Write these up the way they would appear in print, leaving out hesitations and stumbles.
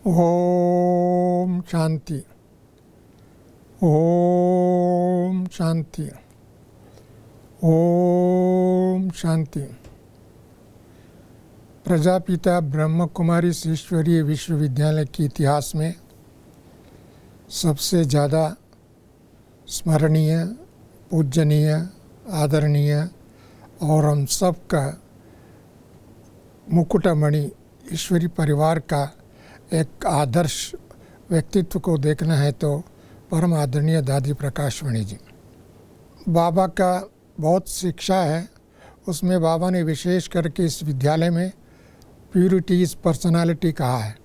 ओम शांति, ओम शांति, ओम शांति। प्रजापिता ब्रह्म कुमारी ईश्वरीय विश्वविद्यालय के इतिहास में सबसे ज़्यादा स्मरणीय, पूजनीय, आदरणीय और हम सब का मुकुटमणि ईश्वरी परिवार का एक आदर्श व्यक्तित्व को देखना है तो परम आदरणीय दादी प्रकाशमणि जी। बाबा का बहुत शिक्षा है, उसमें बाबा ने विशेष करके इस विद्यालय में प्यूरिटी इज पर्सनालिटी कहा है।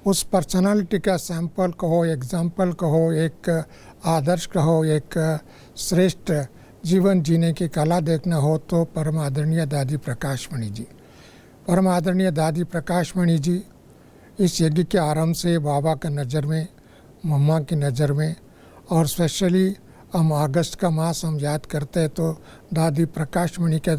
उस पर्सनालिटी का सैंपल कहो, एग्जाम्पल कहो, एक आदर्श कहो, एक श्रेष्ठ जीवन जीने की कला देखना हो तो परम आदरणीय दादी प्रकाशमणि जी। परम आदरणीय दादी प्रकाशमणि जी इस यज्ञ के आरंभ से बाबा के नज़र में, मम्मा की नज़र में, और स्पेशली हम अगस्त का मास हम याद करते हैं तो दादी प्रकाशमणि के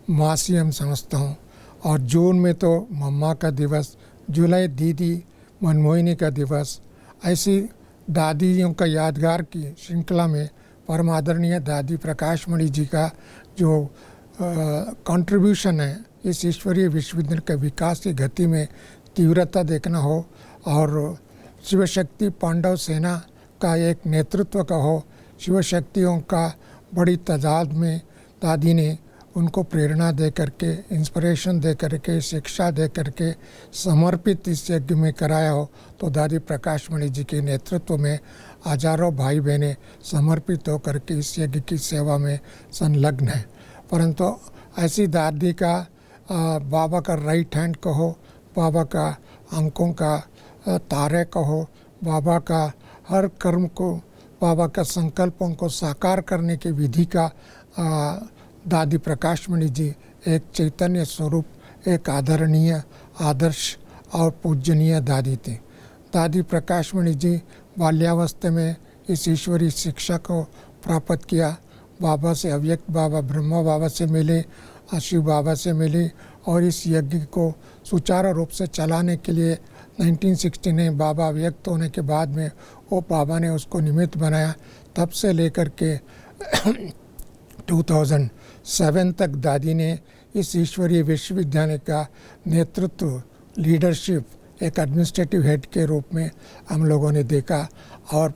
मास ही हम समझता हूँ। और जून में तो मम्मा का दिवस, जुलाई दीदी मनमोहिनी का दिवस, ऐसी दादियों का यादगार की श्रृंखला में परम आदरणीय दादी प्रकाशमणि जी का जो कंट्रीब्यूशन है इस ईश्वरीय विश्वविद्यालय के विकास की गति में तीव्रता देखना हो, और शिवशक्ति पांडव सेना का एक नेतृत्व का हो, शिवशक्तियों का बड़ी तादाद में दादी ने उनको प्रेरणा दे करके, इंस्पिरेशन दे करके, शिक्षा दे करके समर्पित इस यज्ञ में कराया हो तो दादी प्रकाशमणि जी के नेतृत्व में हजारों भाई बहनें समर्पित होकर के इस यज्ञ की सेवा में संलग्न हैं। परंतु ऐसी दादी का बाबा का राइट हैंड कहो, बाबा का अंकों का तारे कहो, बाबा का हर कर्म को, बाबा का संकल्पों को साकार करने की विधि का दादी प्रकाशमणि जी एक चैतन्य स्वरूप, एक आदरणीय, आदर्श और पूजनीय दादी थी। दादी प्रकाशमणि जी बाल्यावस्था में इस ईश्वरीय शिक्षा को प्राप्त किया। बाबा से, अव्यक्त बाबा ब्रह्मा बाबा से मिले, शिव बाबा से मिली, और इस यज्ञ को सुचारू रूप से चलाने के लिए 1969 बाबा व्यक्त होने के बाद में वो बाबा ने उसको निमित्त बनाया। तब से लेकर के 2007 तक दादी ने इस ईश्वरीय विश्वविद्यालय का नेतृत्व, लीडरशिप, एक एडमिनिस्ट्रेटिव हेड के रूप में हम लोगों ने देखा। और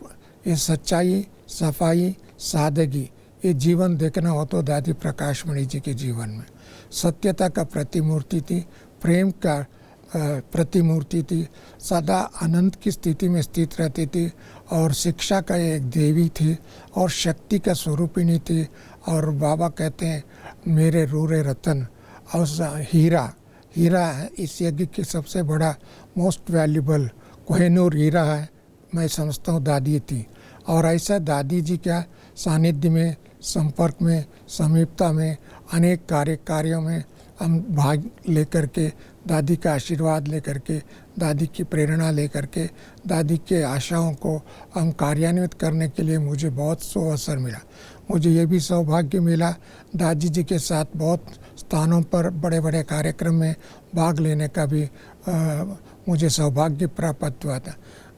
ये सच्चाई, सफाई, सादगी, ये जीवन देखना हो तो दादी प्रकाशमणि जी के जीवन में सत्यता का प्रतिमूर्ति थी, प्रेम का प्रतिमूर्ति थी, सदा अनंत की स्थिति में स्थित रहती थी, और शिक्षा का एक देवी थी, और शक्ति का स्वरूपिणी थी। और बाबा कहते हैं मेरे रूरे रतन और हीरा, हीरा है इस यज्ञ की सबसे बड़ा मोस्ट वैल्यूबल कोहिनूर हीरा है, मैं समझता हूँ दादी थी। और ऐसा दादी जी का सानिध्य में, संपर्क में, समीपता में, अनेक कार्यों में हम भाग लेकर के, दादी का आशीर्वाद लेकर के, दादी की प्रेरणा लेकर के, दादी के आशाओं को हम कार्यान्वित करने के लिए मुझे बहुत अवसर मिला। मुझे ये भी सौभाग्य मिला दादी जी के साथ बहुत स्थानों पर बड़े बड़े कार्यक्रम में भाग लेने का भी मुझे सौभाग्य प्राप्त हुआ था।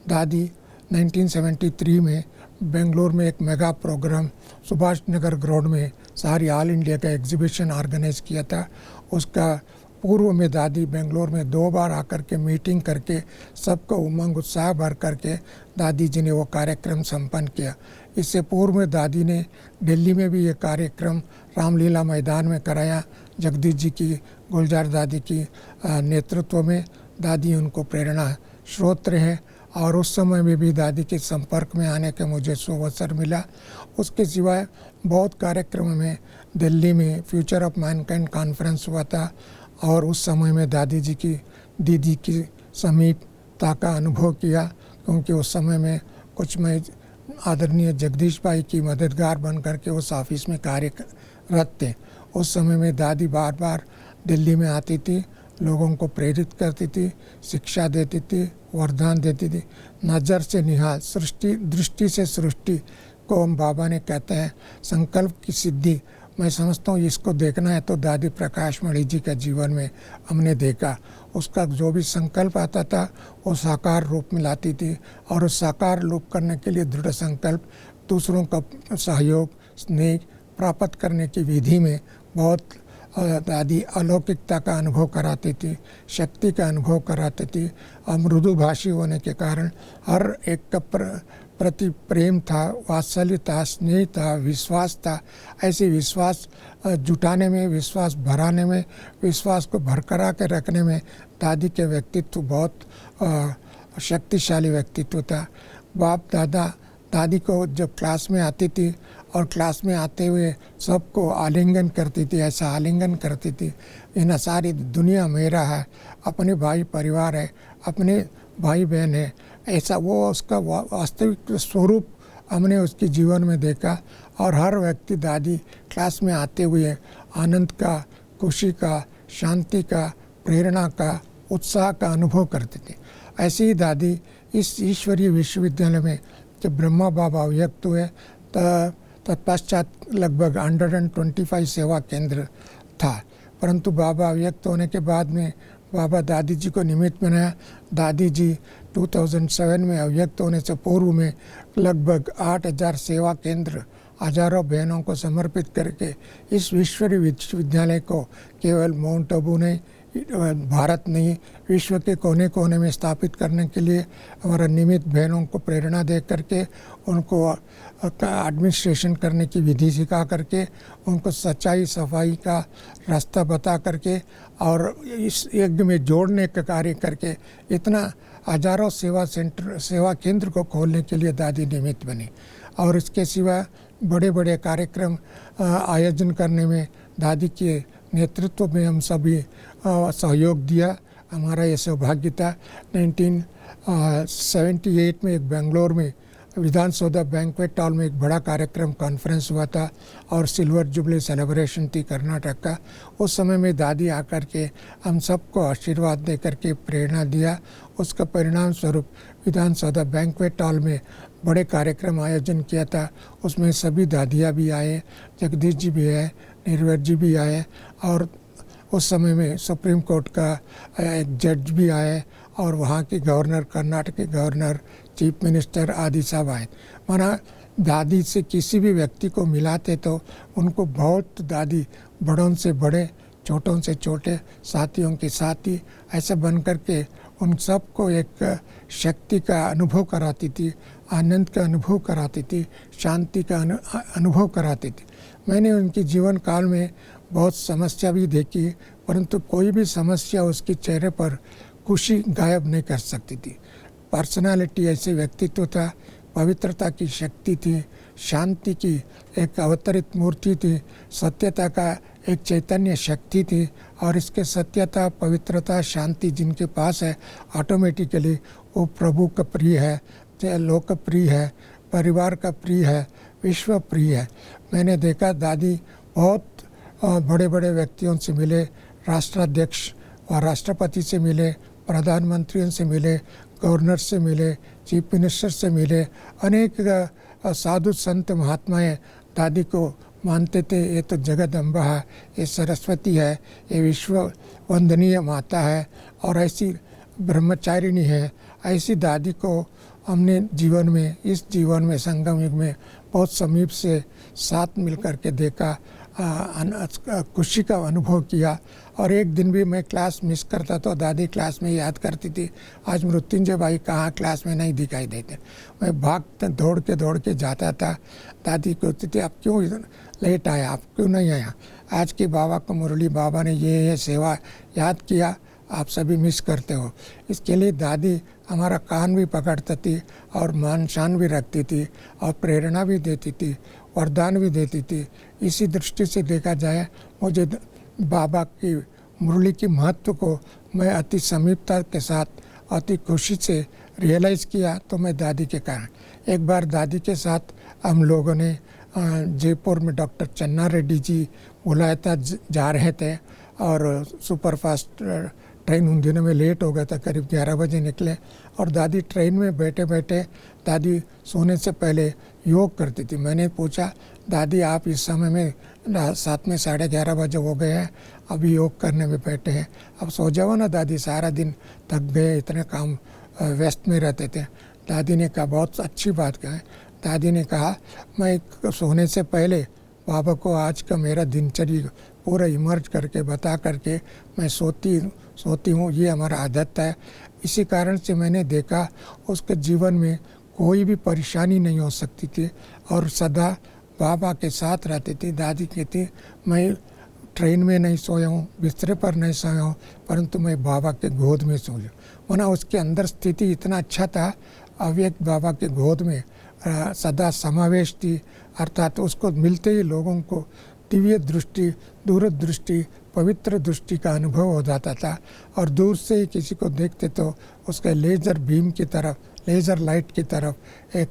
दादी 1973 में बेंगलोर में एक mega programme Subhash Nagar ground में सारी ऑल इंडिया का एग्जीबिशन ऑर्गेनाइज किया था। उसका पूर्व में दादी बेंगलोर में 2 बार आकर के मीटिंग करके सबको उमंग उत्साह भर करके दादी जी ने वो कार्यक्रम संपन्न किया। इससे पूर्व में दादी ने दिल्ली में भी ये कार्यक्रम रामलीला मैदान में कराया। जगदीश जी की, गुलजार दादी की नेतृत्व में दादी उनको प्रेरणा स्रोत रहे, और उस समय में भी दादी के संपर्क में आने का मुझे अवसर मिला। उसके सिवाय बहुत कार्यक्रम में दिल्ली में फ्यूचर ऑफ मैनकाइंड कॉन्फ्रेंस हुआ था, और उस समय में दादी जी की, दीदी की समीपता का अनुभव किया, क्योंकि उस समय में कुछ मैं आदरणीय जगदीश भाई की मददगार बन करके उस ऑफिस में कार्यरत थे। उस समय में दादी बार बार दिल्ली में आती थी, लोगों को प्रेरित करती थी, शिक्षा देती थी, वरदान देती थी। नज़र से निहाल, सृष्टि, दृष्टि से सृष्टि को हम बाबा ने कहते हैं, संकल्प की सिद्धि। मैं समझता हूँ इसको देखना है तो दादी प्रकाशमणि जी के जीवन में हमने देखा। उसका जो भी संकल्प आता था वो साकार रूप में लाती थी, और उस साकार रूप करने के लिए दृढ़ संकल्प, दूसरों का सहयोग, स्नेह प्राप्त करने की विधि में बहुत दादी अलौकिकता का अनुभव कराती थी, शक्ति का अनुभव कराती थी। और मृदुभाषी होने के कारण हर एक का प्रति प्रेम था, वात्सल्य था, स्नेह था, विश्वास था। ऐसे विश्वास जुटाने में, विश्वास भराने में, विश्वास को बरकरार के रखने में दादी के व्यक्तित्व बहुत शक्तिशाली व्यक्तित्व था। बाप दादा दादी को जब क्लास में आती थी और क्लास में आते हुए सबको आलिंगन करती थी, ऐसा आलिंगन करती थी, इन सारी दुनिया मेरा है, अपने भाई परिवार है, अपने भाई बहन है, ऐसा वो उसका वास्तविक स्वरूप हमने उसके जीवन में देखा। और हर व्यक्ति दादी क्लास में आते हुए आनंद का, खुशी का, शांति का, प्रेरणा का, उत्साह का अनुभव करते थे। ऐसे ही दादी इस ईश्वरीय विश्वविद्यालय में जब ब्रह्मा बाबा अव्यक्त हुए तत्पश्चात लगभग 125 सेवा केंद्र था, परंतु बाबा अव्यक्त होने के बाद में बाबा दादी जी को निमित्त बनाया। दादी जी 2007 में अव्यक्त होने से पूर्व में लगभग 8000 सेवा केंद्र हजारों बहनों को समर्पित करके इस ईश्वरीय विश्वविद्यालय को केवल माउंट आबू नहीं, भारत नहीं, विश्व के कोने कोने में स्थापित करने के लिए हमारा निमित्त बहनों को प्रेरणा दे करके, उनको एडमिनिस्ट्रेशन करने की विधि सिखा करके, उनको सच्चाई सफाई का रास्ता बता करके और इस यज्ञ में जोड़ने का कार्य करके इतना हजारों सेवा केंद्र को खोलने के लिए दादी निमित्त बनी। और इसके सिवा बड़े बड़े कार्यक्रम आयोजन करने में दादी के नेतृत्व में हम सभी सहयोग दिया। हमारा ये सौभाग्य था। 1978 में एक बेंगलोर में विधानसौधा बैंक्वेट हॉल में एक बड़ा कार्यक्रम कॉन्फ्रेंस हुआ था और सिल्वर जुबली सेलिब्रेशन थी कर्नाटक का। उस समय में दादी आकर के हम सबको आशीर्वाद दे करके प्रेरणा दिया। उसका परिणाम स्वरूप विधानसौधा बैंक्वेट हॉल में बड़े कार्यक्रम आयोजन किया था। उसमें सभी दादियाँ भी आए, जगदीश जी भी आए, निर्वैर जी भी आए, और उस समय में सुप्रीम कोर्ट का एक जज भी आए, और वहाँ के गवर्नर, कर्नाटक के गवर्नर, चीफ मिनिस्टर आदि सब आए। माना दादी से किसी भी व्यक्ति को मिलाते तो उनको बहुत दादी बड़ों से बड़े, छोटों से छोटे, साथियों के साथी ऐसे बन कर के उन सबको एक शक्ति का अनुभव कराती थी, आनंद का अनुभव कराती थी, शांति का अनुभव कराती थी। मैंने उनके जीवन काल में बहुत समस्या भी देखी, परंतु कोई भी समस्या उसके चेहरे पर खुशी गायब नहीं कर सकती थी। पर्सनालिटी ऐसे व्यक्तित्व था, पवित्रता की शक्ति थी, शांति की एक अवतरित मूर्ति थी, सत्यता का एक चैतन्य शक्ति थी। और इसके सत्यता, पवित्रता, शांति जिनके पास है, ऑटोमेटिकली वो प्रभु का प्रिय है, लोक प्रिय है, परिवार का प्रिय है, विश्व प्रिय है। मैंने देखा दादी बहुत बड़े बड़े व्यक्तियों से मिले, राष्ट्राध्यक्ष और राष्ट्रपति से मिले, प्रधानमंत्रियों से मिले, गवर्नर से मिले, चीफ मिनिस्टर से मिले। अनेक साधु संत महात्माएं दादी को मानते थे, ये तो जगदम्बा है, ये सरस्वती है, ये विश्व वंदनीय माता है और ऐसी ब्रह्मचारिणी है। ऐसी दादी को हमने जीवन में, इस जीवन में, संगम युग में बहुत समीप से साथ मिल कर के देखा, खुशी का अनुभव किया। और एक दिन भी मैं क्लास मिस करता तो दादी क्लास में याद करती थी, आज मृत्युंजय भाई कहाँ, क्लास में नहीं दिखाई देते। मैं भाग दौड़ के जाता था। दादी कहती थी, आप क्यों लेट आया, आप क्यों नहीं आया, आज के बाबा को मुरली बाबा ने ये सेवा याद किया, आप सभी मिस करते हो। इसके लिए दादी हमारा कान भी पकड़ती थी और मान शान भी रखती थी और प्रेरणा भी देती थी, वरदान भी देती थी। इसी दृष्टि से देखा जाए, मुझे बाबा की मुरली की महत्व को मैं अति समीपता के साथ, अति खुशी से रियलाइज़ किया तो मैं दादी के कारण। एक बार दादी के साथ हम लोगों ने जयपुर में डॉक्टर चन्ना रेड्डी जी बुलाया था, जा रहे थे और सुपरफास्ट ट्रेन उन दिनों में लेट हो गया था, करीब 11 बजे निकले और दादी ट्रेन में बैठे बैठे दादी सोने से पहले योग करती थी। मैंने पूछा, दादी आप इस समय में साथ में 11:30 बजे हो गए हैं, अभी योग करने में बैठे हैं, अब सो जाओ ना दादी, सारा दिन थक गए, इतने काम व्यस्त में रहते थे। दादी ने कहा, बहुत अच्छी बात कहें। दादी ने कहा, मैं सोने से पहले बाबा को आज का मेरा दिनचर्या पूरा इमर्ज करके बता करके मैं सोती हूँ, ये हमारा आदत है। इसी कारण से मैंने देखा उसके जीवन में कोई भी परेशानी नहीं हो सकती थी और सदा बाबा के साथ रहती थी। दादी कहती, मैं ट्रेन में नहीं सोया हूँ, बिस्तरे पर नहीं सोया हूँ, परंतु मैं बाबा के गोद में सोया। वरना उसके अंदर स्थिति इतना अच्छा था, अव्यक्त बाबा के गोद में सदा समावेश थी, अर्थात उसको मिलते ही लोगों को दिव्य दृष्टि, दूरदृष्टि, पवित्र दृष्टि का अनुभव हो जाता था और दूर से ही किसी को देखते तो उसके लेज़र बीम की तरफ, लेज़र लाइट की तरफ एक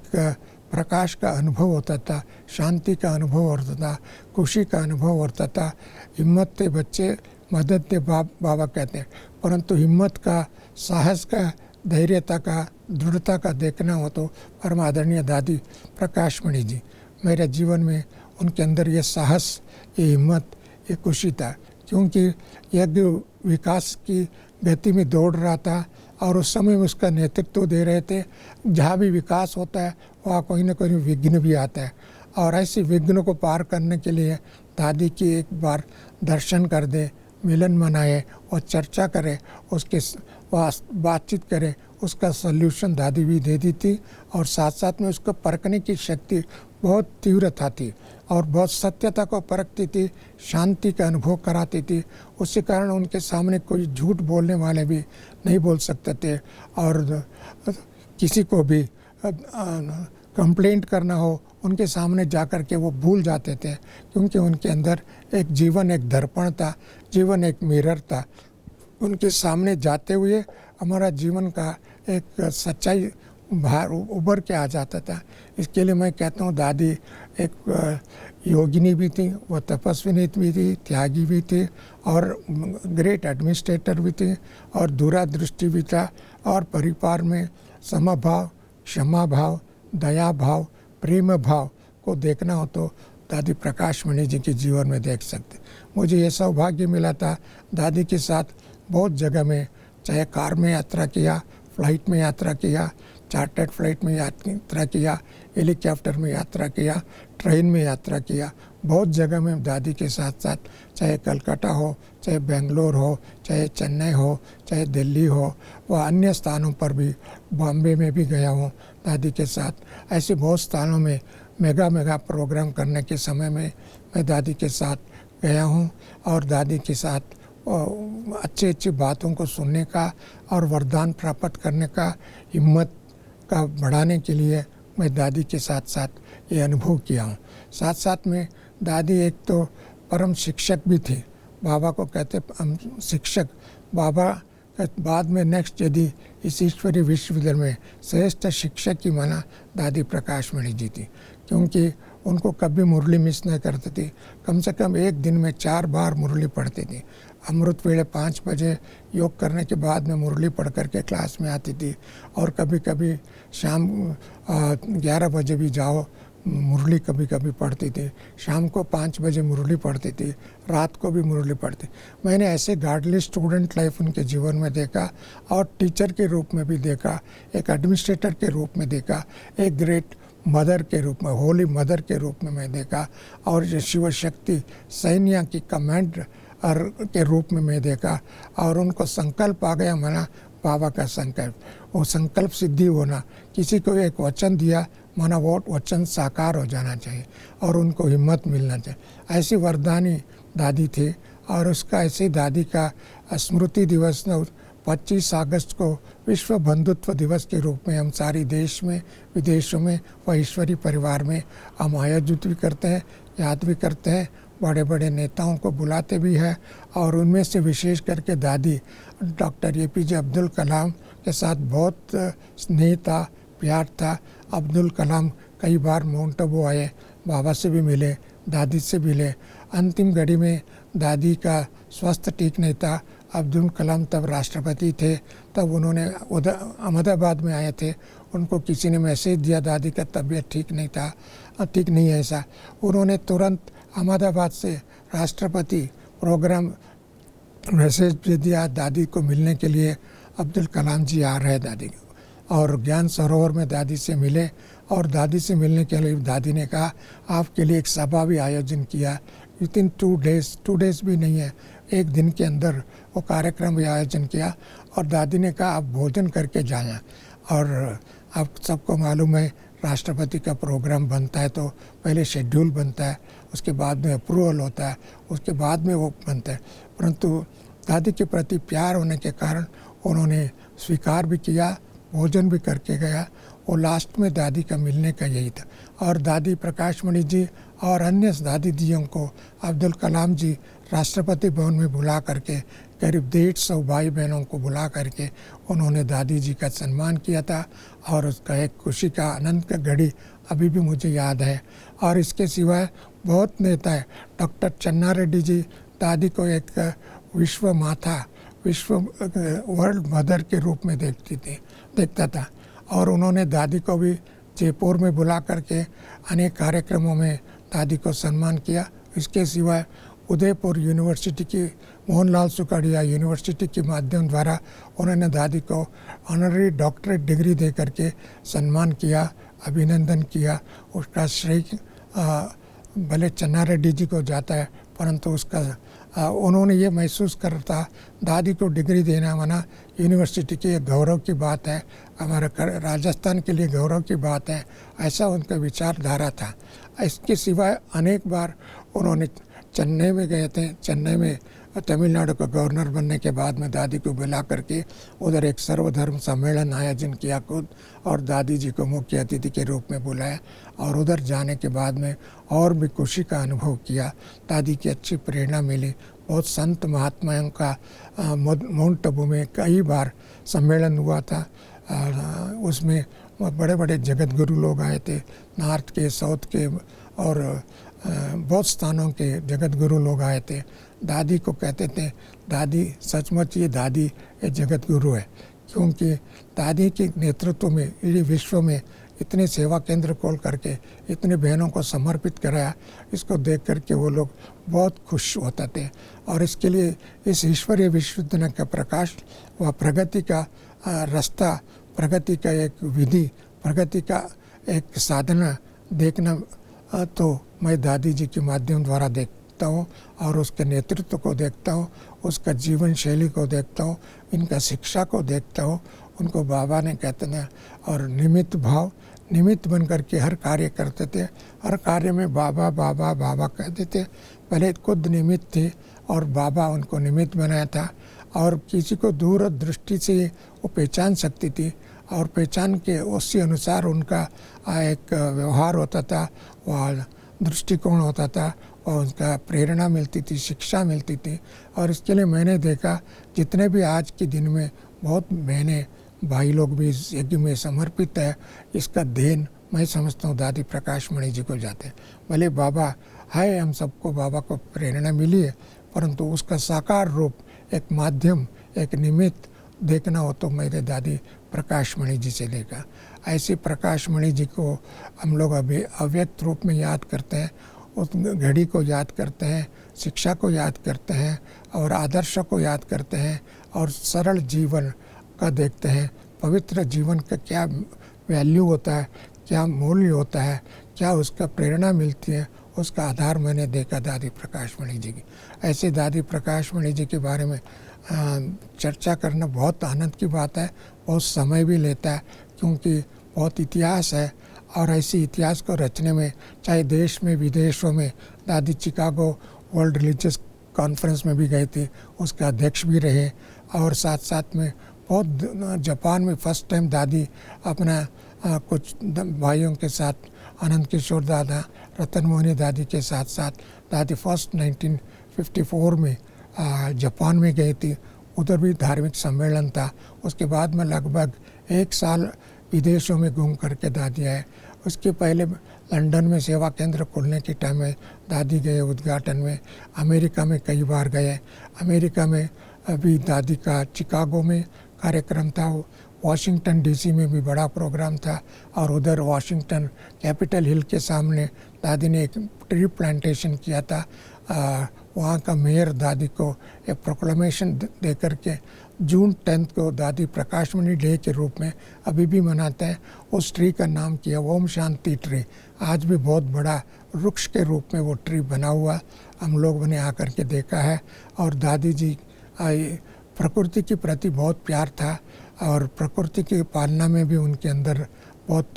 प्रकाश का अनुभव होता था, शांति का अनुभव होता था, खुशी का अनुभव होता था। हिम्मत थे बच्चे, मदद थे बाबा कहते हैं, परंतु हिम्मत का, साहस का, धैर्यता का, दृढ़ता का देखना हो तो परम आदरणीय दादी प्रकाशमणि जी। मेरे जीवन में उनके अंदर ये साहस, ये हिम्मत, ये खुशी था, क्योंकि यज्ञ विकास की गति में दौड़ रहा था और उस समय उसका नेतृत्व दे रहे थे। जहाँ भी विकास होता है वहाँ कोई ना कोई विघ्न भी आता है और ऐसे विघ्नों को पार करने के लिए दादी की एक बार दर्शन कर दे, मिलन मनाए और चर्चा करे, उसके बातचीत करे, उसका सल्यूशन दादी भी दे दी थी और साथ साथ में उसको परखने की शक्ति बहुत तीव्रता थी और बहुत सत्यता को परखती थी, शांति का अनुभव कराती थी। उसी कारण उनके सामने कोई झूठ बोलने वाले भी नहीं बोल सकते थे और किसी को भी कंप्लेंट करना हो उनके सामने जाकर के वो भूल जाते थे, क्योंकि उनके अंदर एक जीवन, एक दर्पण था, जीवन एक मिरर था। उनके सामने जाते हुए हमारा जीवन का एक सच्चाई बाहर उभर के आ जाता था। इसके लिए मैं कहता हूँ दादी एक योगिनी भी थी, वो तपस्विनी भी थी, त्यागी भी थी और ग्रेट एडमिनिस्ट्रेटर भी थी और दूरदृष्टि भी था और परिवार में समभाव, क्षमा भाव, दया भाव, प्रेम भाव को देखना हो तो दादी प्रकाशमणि जी के जीवन में देख सकते। मुझे ये सौभाग्य मिला था दादी के साथ बहुत जगह में, चाहे कार में यात्रा किया, फ्लाइट में यात्रा किया, चार्टर्ड फ्लाइट में यात्रा किया, हेलीकॉप्टर में यात्रा किया, ट्रेन में यात्रा किया, बहुत जगह में दादी के साथ साथ, चाहे कलकत्ता हो, चाहे बेंगलोर हो, चाहे चेन्नई हो, चाहे दिल्ली हो, व अन्य स्थानों पर भी, बॉम्बे में भी गया हूँ दादी के साथ। ऐसे बहुत स्थानों में मेगा प्रोग्राम करने के समय में मैं दादी के साथ गया हूँ और दादी के साथ अच्छी बातों को सुनने का और वरदान प्राप्त करने का, हिम्मत का बढ़ाने के लिए मैं दादी के साथ साथ ये अनुभव किया हूँ। साथ साथ में दादी एक तो परम शिक्षक भी थी, बाबा को कहते शिक्षक। बाबा बाद में नेक्स्ट यदि इस ईश्वरीय विश्वविद्यालय में श्रेष्ठ शिक्षक की माना दादी प्रकाशमणि जी थी, क्योंकि उनको कभी मुरली मिस नहीं करती थी। कम से कम एक दिन में 4 बार मुरली पढ़ती थी। अमृत वेले 5 बजे योग करने के बाद में मुरली पढ़ करके क्लास में आती थी और कभी कभी शाम 11 बजे भी जाओ मुरली कभी कभी पढ़ती थी, शाम को 5 बजे मुरली पढ़ती थी, रात को भी मुरली पढ़ती। मैंने ऐसे गार्डली स्टूडेंट लाइफ उनके जीवन में देखा और टीचर के रूप में भी देखा, एक एडमिनिस्ट्रेटर के रूप में देखा, एक ग्रेट मदर के रूप में, होली मदर के रूप में मैं देखा और शिव शक्ति सैन्य की कमांड के रूप में मैं देखा और उनको संकल्प आ गया माना बाबा का संकल्प, वो संकल्प सिद्धि होना, किसी को एक वचन दिया माना वो वचन साकार हो जाना चाहिए और उनको हिम्मत मिलना चाहिए। ऐसी वरदानी दादी थी और उसका ऐसे दादी का स्मृति दिवस 25 अगस्त को विश्व बंधुत्व दिवस के रूप में हम सारी देश में, विदेशों में व ईश्वरीय परिवार में हम आयोजित भी करते हैं, याद भी करते हैं, बड़े बड़े नेताओं को बुलाते भी हैं और उनमें से विशेष करके दादी डॉक्टर APJ अब्दुल कलाम के साथ बहुत स्नेह था, प्यार था। अब्दुल कलाम कई बार माउंट आबू आए, बाबा से भी मिले, दादी से मिले। अंतिम घड़ी में दादी का स्वास्थ्य ठीक नहीं था, अब्दुल कलाम तब राष्ट्रपति थे, तब उन्होंने उधर अहमदाबाद में आए थे। उनको किसी ने मैसेज दिया दादी का तबीयत ठीक नहीं था, ठीक नहीं है ऐसा। उन्होंने तुरंत अहमदाबाद से राष्ट्रपति प्रोग्राम मैसेज भेज दिया दादी को मिलने के लिए, अब्दुल कलाम जी आ रहे हैं दादी। और ज्ञान सरोवर में दादी से मिले और दादी से मिलने के लिए दादी ने कहा आपके लिए एक सभा भी आयोजन किया। विदिन 2 डेज भी नहीं है, एक दिन के अंदर वो कार्यक्रम भी आयोजन किया। और दादी ने कहा आप भोजन करके जाना। और आप सबको मालूम है राष्ट्रपति का प्रोग्राम बनता है तो पहले शेड्यूल बनता है, उसके बाद में अप्रूवल होता है, उसके बाद में वो बनता है। परंतु दादी के प्रति प्यार होने के कारण उन्होंने स्वीकार भी किया, भोजन भी करके गया। वो लास्ट में दादी का मिलने का यही था। और दादी प्रकाशमणि जी और अन्य दादी जियों को अब्दुल कलाम जी राष्ट्रपति भवन में बुला करके करीब 150 भाई बहनों को बुला करके उन्होंने दादी जी का सम्मान किया था। और उसका एक खुशी का आनंद का घड़ी अभी भी मुझे याद है। और इसके सिवाय बहुत नेता है। डॉक्टर चन्ना रेड्डी जी दादी को एक विश्व माता, विश्व वर्ल्ड मदर के रूप में देखता था। और उन्होंने दादी को भी जयपुर में बुला करके अनेक कार्यक्रमों में दादी को सम्मान किया। इसके सिवाय उदयपुर यूनिवर्सिटी की मोहनलाल सुखाड़िया यूनिवर्सिटी के माध्यम द्वारा उन्होंने दादी को ऑनररी डॉक्टरेट डिग्री दे करके सम्मान किया, अभिनंदन किया। उसका श्रेय भले चन्ना रेड्डी जी को जाता है, परंतु उसका उन्होंने ये महसूस करता दादी को डिग्री देना माना यूनिवर्सिटी की एक गौरव की बात है, हमारे राजस्थान के लिए गौरव की बात है, ऐसा उनका विचारधारा था। इसके सिवाय अनेक बार उन्होंने चेन्नई में गए थे। चेन्नई में तमिलनाडु का गवर्नर बनने के बाद में दादी को बुला करके उधर एक सर्वधर्म सम्मेलन आयोजन किया खुद, और दादी जी को मुख्य अतिथि के रूप में बुलाया। और उधर जाने के बाद में और भी खुशी का अनुभव किया, दादी की अच्छी प्रेरणा मिली। बहुत संत महात्माओं का माउंट आबू में कई बार सम्मेलन हुआ था। उसमें बड़े बड़े जगत गुरु लोग आए थे, नॉर्थ के, साउथ के और बहुत स्थानों के जगत गुरु लोग आए थे। दादी को कहते थे दादी, सचमुच ये दादी एक जगत गुरु है, क्योंकि दादी के नेतृत्व में इस विश्व में इतने सेवा केंद्र खोल करके इतने बहनों को समर्पित कराया। इसको देख करके वो लोग बहुत खुश होते थे। और इसके लिए इस ईश्वरीय विश्वविद्यालय का प्रकाश व प्रगति का रास्ता, प्रगति का एक विधि, प्रगति का एक साधना देखना तो मैं दादी जी के माध्यम द्वारा देखता हूँ और उसके नेतृत्व को देखता हूँ, उसका जीवन शैली को देखता हूँ, इनका शिक्षा को देखता हूँ। उनको बाबा ने कहते थे और निमित्त भाव, निमित्त बन करके हर कार्य करते थे। हर कार्य में बाबा बाबा बाबा कहते थे। पहले खुद निमित्त थे और बाबा उनको निमित्त बनाया था। और किसी को दूर दृष्टि से वो पहचान सकती थी और पहचान के उसी अनुसार उनका एक व्यवहार होता था, वह दृष्टिकोण होता था, और उनका प्रेरणा मिलती थी, शिक्षा मिलती थी। और इसके लिए मैंने देखा जितने भी आज के दिन में बहुत बहनें भाई लोग भी इस यज्ञ में समर्पित है, इसका देन मैं समझता हूँ दादी प्रकाशमणि जी को जाते हैं। भले बाबा है, हम सबको बाबा को प्रेरणा मिली है, परंतु उसका साकार रूप, एक माध्यम, एक निमित्त देखना हो तो मेरे दादी प्रकाशमणि जी से देखा। ऐसे प्रकाशमणि जी को हम लोग अभी अव्यक्त रूप में याद करते हैं, उस घड़ी को याद करते हैं, शिक्षा को याद करते हैं और आदर्श को याद करते हैं और सरल जीवन का देखते हैं। पवित्र जीवन का क्या वैल्यू होता है, क्या मूल्य होता है, क्या उसका प्रेरणा मिलती है, उसका आधार मैंने देखा दादी प्रकाशमणि जी की। ऐसे दादी प्रकाशमणि जी के बारे में चर्चा करना बहुत आनंद की बात है, बहुत समय भी लेता है, क्योंकि बहुत इतिहास है। और ऐसे इतिहास को रचने में चाहे देश में विदेशों में, दादी चिकागो वर्ल्ड रिलीजियस कॉन्फ्रेंस में भी गए थे, उसके अध्यक्ष भी रहे। और साथ साथ में बहुत जापान में फर्स्ट टाइम दादी अपना कुछ भाइयों के साथ, आनंद किशोर दादा, रतन मोहनी दादी के साथ साथ दादी फर्स्ट 1954 में जापान में गई थी। उधर भी धार्मिक सम्मेलन था। उसके बाद में लगभग 1 साल विदेशों में घूम करके दादी आए। उसके पहले लंदन में सेवा केंद्र खोलने के टाइम में दादी गए उद्घाटन में। अमेरिका में कई बार गए। अमेरिका में अभी दादी का चिकागो में कार्यक्रम था, वाशिंगटन डीसी में भी बड़ा प्रोग्राम था, और उधर वाशिंगटन कैपिटल हिल के सामने दादी ने एक ट्री प्लांटेशन किया था। वहाँ का मेयर दादी को एक प्रोक्लेमेशन दे करके जून 10 को दादी प्रकाशमणि डे के रूप में अभी भी मनाते हैं। उस ट्री का नाम किया ओम शांति ट्री। आज भी बहुत बड़ा वृक्ष के रूप में वो ट्री बना हुआ हम लोगों ने आकर के देखा है। और दादी जी प्रकृति के प्रति बहुत प्यार था, और प्रकृति की पालना में भी उनके अंदर बहुत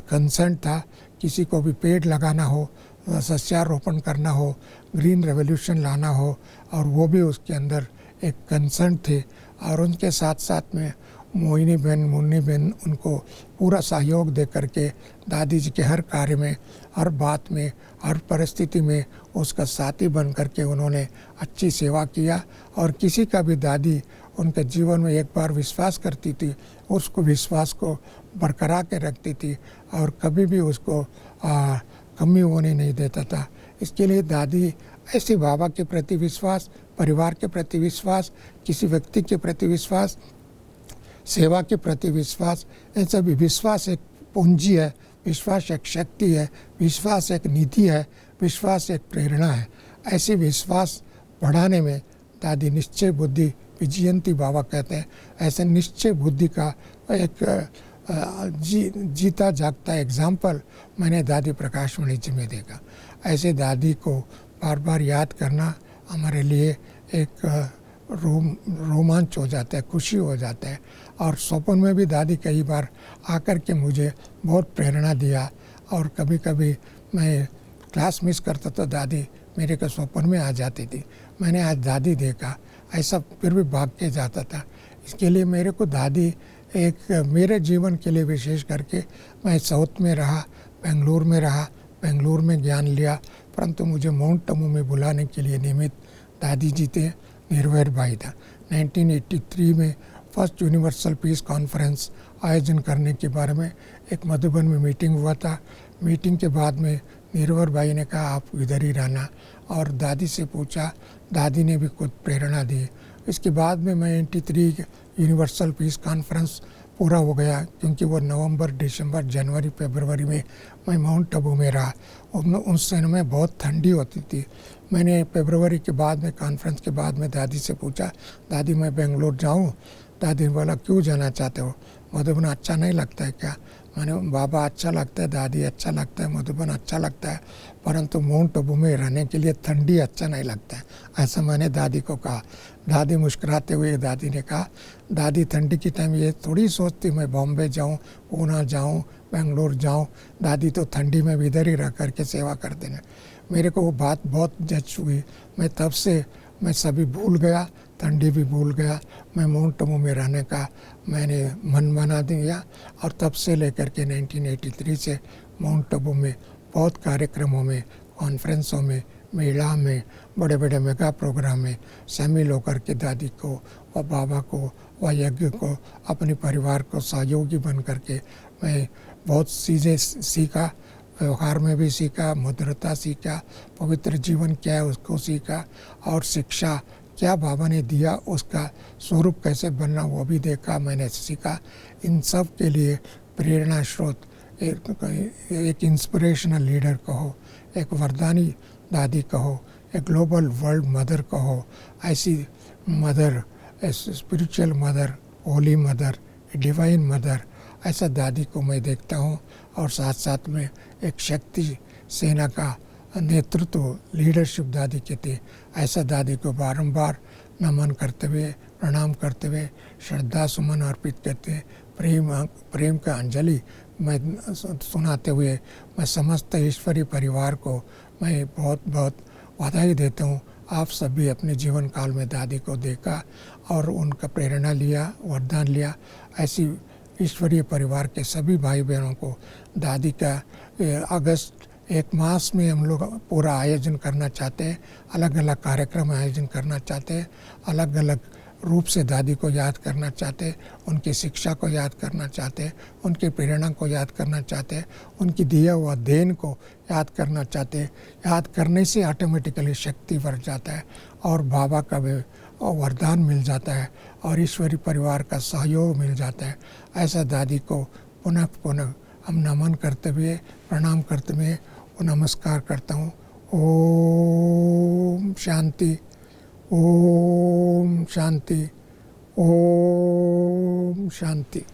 कंसर्न था। किसी को भी पेड़ लगाना हो, सस्यारोपण करना हो, ग्रीन रेवोल्यूशन लाना हो, और वो भी उसके अंदर एक कंसर्न थे। और उनके साथ साथ में मोहिनी बहन, मुन्नी बहन उनको पूरा सहयोग दे करके दादी जी के हर कार्य में, हर बात में, हर परिस्थिति में उसका साथी बन करके उन्होंने अच्छी सेवा किया। और किसी का भी दादी उनके जीवन में एक बार विश्वास करती थी, उसको विश्वास को बरकरार के रखती थी, और कभी भी उसको कमी होने नहीं देता था। इसके लिए दादी ऐसे बाबा के प्रति विश्वास, परिवार के प्रति विश्वास, किसी व्यक्ति के प्रति विश्वास, सेवा के प्रति विश्वास, इन सभी विश्वास एक पूंजी है, विश्वास एक शक्ति है, विश्वास एक निधि है, विश्वास एक प्रेरणा है। ऐसे विश्वास बढ़ाने में दादी निश्चय बुद्धि विजयंती बाबा कहते हैं, ऐसे निश्चय बुद्धि का एक जीता जागता एग्जाम्पल मैंने दादी प्रकाशमणि जी में देखा। ऐसे दादी को बार बार याद करना हमारे लिए एक रोमांच हो जाता है, खुशी हो जाता है। और स्वप्न में भी दादी कई बार आकर के मुझे बहुत प्रेरणा दिया, और कभी कभी मैं क्लास मिस करता तो दादी मेरे को स्वप्न में आ जाती थी। मैंने आज दादी देखा, ऐसा फिर भी भाग के जाता था। इसके लिए मेरे को दादी एक मेरे जीवन के लिए विशेष करके, मैं साउथ में रहा, बेंगलुरु में रहा, बेंगलुरु में ज्ञान लिया, परंतु मुझे माउंट आबू में बुलाने के लिए निमित्त दादी जी थे, निर्भय भाई था। 1983 में फर्स्ट यूनिवर्सल पीस कॉन्फ्रेंस आयोजन करने के बारे में एक मधुबन में मीटिंग हुआ था। मीटिंग के बाद में निर्भय भाई ने कहा आप इधर ही रहना, और दादी से पूछा, दादी ने भी कुछ प्रेरणा दी। इसके बाद में मैं 83 यूनिवर्सल पीस कॉन्फ्रेंस पूरा हो गया, क्योंकि वो नवंबर, दिसंबर, जनवरी, फरवरी में मैं माउंट आबू में रहा। उस समय में बहुत ठंडी होती थी। मैंने फरवरी के बाद में, कॉन्फ्रेंस के बाद में दादी से पूछा, दादी मैं बेंगलोर जाऊं? दादी ने बोला क्यों जाना चाहते हो, मधुबन अच्छा नहीं लगता है क्या? मैंने बाबा अच्छा लगता है, दादी अच्छा लगता है, मधुबन अच्छा लगता है, परंतु माउंट आबू में रहने के लिए ठंडी अच्छा नहीं लगता है, ऐसा मैंने दादी को कहा। दादी मुस्कुराते हुए दादी ने कहा, दादी ठंडी की टाइम ये थोड़ी सोचती मैं बॉम्बे जाऊं, पूना जाऊं, बेंगलोर जाऊं, दादी तो ठंडी में भी इधर ही रह करके सेवा करते हैं। मेरे को वो बात बहुत जच हुई। मैं तब से मैं सभी भूल गया, ठंडी भी भूल गया। मैं माउंट आबू में रहने का मैंने मन बना दिया, और तब से लेकर के 1983 से माउंट आबू में बहुत कार्यक्रमों में, कॉन्फ्रेंसों में, मेला में, बड़े बड़े मेगा प्रोग्राम में शामिल होकर के दादी को व बाबा को व यज्ञ को, अपने परिवार को सहयोगी बन करके मैं बहुत चीज़ें सीखा। व्यवहार में भी सीखा, मधुरता सीखा, पवित्र जीवन क्या है उसको सीखा, और शिक्षा क्या बाबा ने दिया उसका स्वरूप कैसे बनना वो भी देखा, मैंने सीखा। इन सब के लिए प्रेरणा स्रोत एक इंस्पिरेशनल लीडर कहो, एक वरदानी दादी कहो, एक ग्लोबल वर्ल्ड मदर कहो, ऐसी mother, spiritual mother, Holi mother, divine mother, ऐसा दादी को मैं देखता हूँ। और साथ साथ में एक शक्ति सेना का नेतृत्व, लीडरशिप दादी के थे। ऐसा दादी को बारंबार नमन करते हुए, प्रणाम करते हुए, श्रद्धा सुमन अर्पित करते, प्रेम का अंजलि मैं सुनाते हुए मैं समस्त ईश्वरीय परिवार को मैं बहुत बहुत बधाई देता हूँ। आप सभी अपने जीवन काल में दादी को देखा और उनका प्रेरणा लिया, वरदान लिया। ऐसी ईश्वरीय परिवार के सभी भाई बहनों को दादी का अगस्त एक मास में हम लोग पूरा आयोजन करना चाहते हैं, अलग अलग कार्यक्रम आयोजन करना चाहते हैं, अलग अलग रूप से दादी को याद करना चाहते हैं, उनकी शिक्षा को याद करना चाहते हैं, उनकी प्रेरणा को याद करना चाहते हैं, उनकी दिया हुआ देन को याद करना चाहते हैं। याद करने से ऑटोमेटिकली शक्ति बढ़ जाता है और बाबा का भी वरदान मिल जाता है और ईश्वरीय परिवार का सहयोग मिल जाता है। ऐसा दादी को पुनः पुनः हम नमन करते हुए, प्रणाम करते हुए नमस्कार करता हूँ। ओम शांति, ओम शांति, ओम शांति।